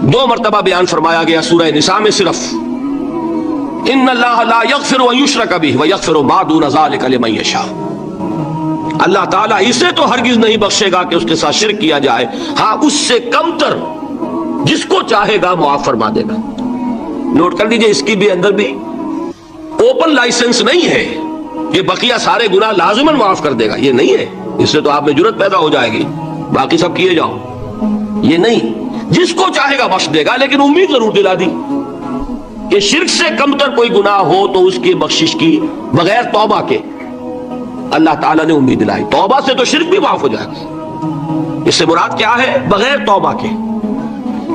दो मरतबा बयान फरमाया गया सूरह निसा में सिर्फ, इन्नल्लाह ला यग़फ़िरु अन युश्रक बिही व यग़फ़िरु मा दून ज़ालिका लिमन यशा। अल्लाह ताला इसे तो हरगिज नहीं बख्शेगा कि उसके साथ शिर्क किया जाए, हाँ उससे कमतर जिसको चाहेगा मुआफ फरमा देगा। नोट कर लीजिए, इसकी भी अंदर भी ओपन लाइसेंस नहीं है कि बकिया सारे गुनाह लाजिमन माफ कर देगा, ये नहीं है। इससे तो आप में जुर्रत पैदा हो जाएगी, बाकी सब किए जाओ, ये नहीं। जिसको चाहेगा बख्श देगा, लेकिन उम्मीद जरूर दिला दी कि शिर्क से कमतर कोई गुनाह हो तो उसकी बख्शिश की बगैर तौबा के अल्लाह ताला ने उम्मीद दिलाई। तौबा से तो शिर्क भी माफ हो जाएगा, इससे मुराद क्या है? बगैर तौबा के।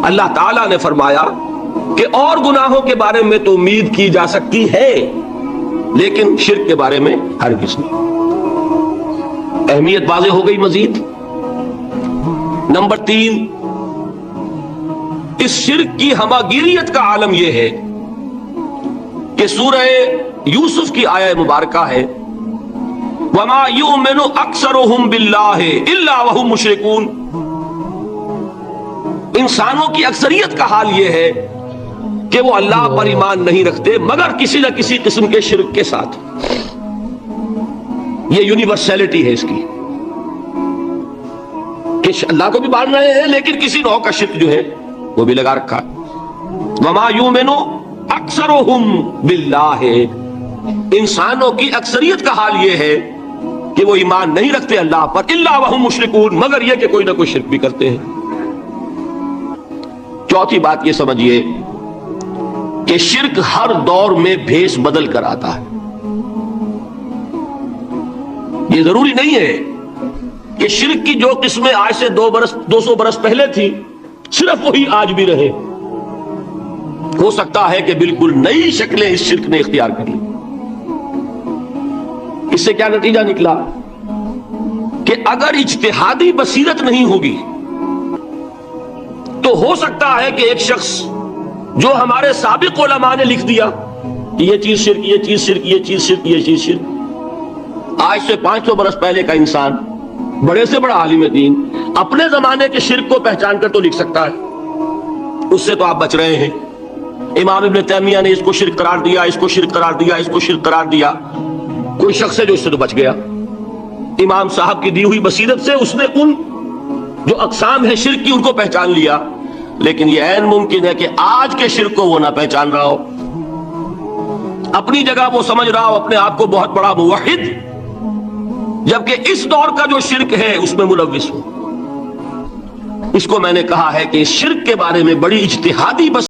अल्लाह ताला ने फरमाया कि और गुनाहों के बारे में तो उम्मीद की जा सकती है, लेकिन शिर्क के बारे में हरगिज़ नहीं। अहमियत वाज़ेह हो गई। मजीद नंबर 3, इस शिर्क की हमागिरियत का आलम यह है कि सूरह यूसुफ की आयत मुबारका है, वमा युमिनु अक्सरुहुम बिल्लाहि इल्ला वहुम मुशरिकून। इंसानों की अक्सरियत का हाल यह है कि वो अल्लाह पर ईमान नहीं रखते मगर किसी न किसी किस्म के शिर्क के साथ। ये यूनिवर्सैलिटी है इसकी कि अल्लाह को भी मान रहे हैं लेकिन किसी नौ का शिर्क जो है वो भी लगा रखा है। वमा युमिनु अक्सरुहुम बिल्लाहि, इंसानों की अक्सरियत का हाल ये है कि वो ईमान नहीं रखते अल्लाह पर, इल्ला वहुम मुशरिकून, मगर ये कि कोई ना कोई शिर्क भी करते हैं। चौथी बात ये समझिए कि शिर्क हर दौर में भेष बदल कर आता है। ये जरूरी नहीं है कि शिर्क की जो किस्में आज से 200 बरस पहले थी सिर्फ वही आज भी रहे। हो सकता है कि बिल्कुल नई शक्लें इस शिर्क ने इख्तियार कर ली। इससे क्या नतीजा निकला कि अगर इज्तिहादी बसीरत नहीं होगी तो हो सकता है कि एक शख्स जो हमारे साबिक उलमा ने लिख दिया कि ये चीज शिर्क, ये चीज शिर्क, ये चीज शिर्क, ये चीज शिर्क, आज से 500 बरस पहले का इंसान बड़े से बड़ा आलिम दीन अपने जमाने के शिर्क को पहचान कर तो लिख सकता है, उससे तो आप बच रहे हैं। इमाम इब्न तैमिया ने इसको शिर्क करार दिया, इसको शिर्क करार दिया, इसको शिर्क करार दिया। कोई शख्स है जो इससे तो बच गया। इमाम साहब की दी हुई बसीरत से उसने उन जो अकसाम है शिर्क की उनको पहचान लिया, लेकिन यह ऐन मुमकिन है कि आज के शिर्क को वो ना पहचान रहा हो। अपनी जगह वो समझ रहा हो अपने आप को बहुत बड़ा मुवहिद, जबकि इस दौर का जो शिर्क है उसमें मुलव्विस हो। इसको मैंने कहा है कि इस शिर्क के बारे में बड़ी इज्तिहादी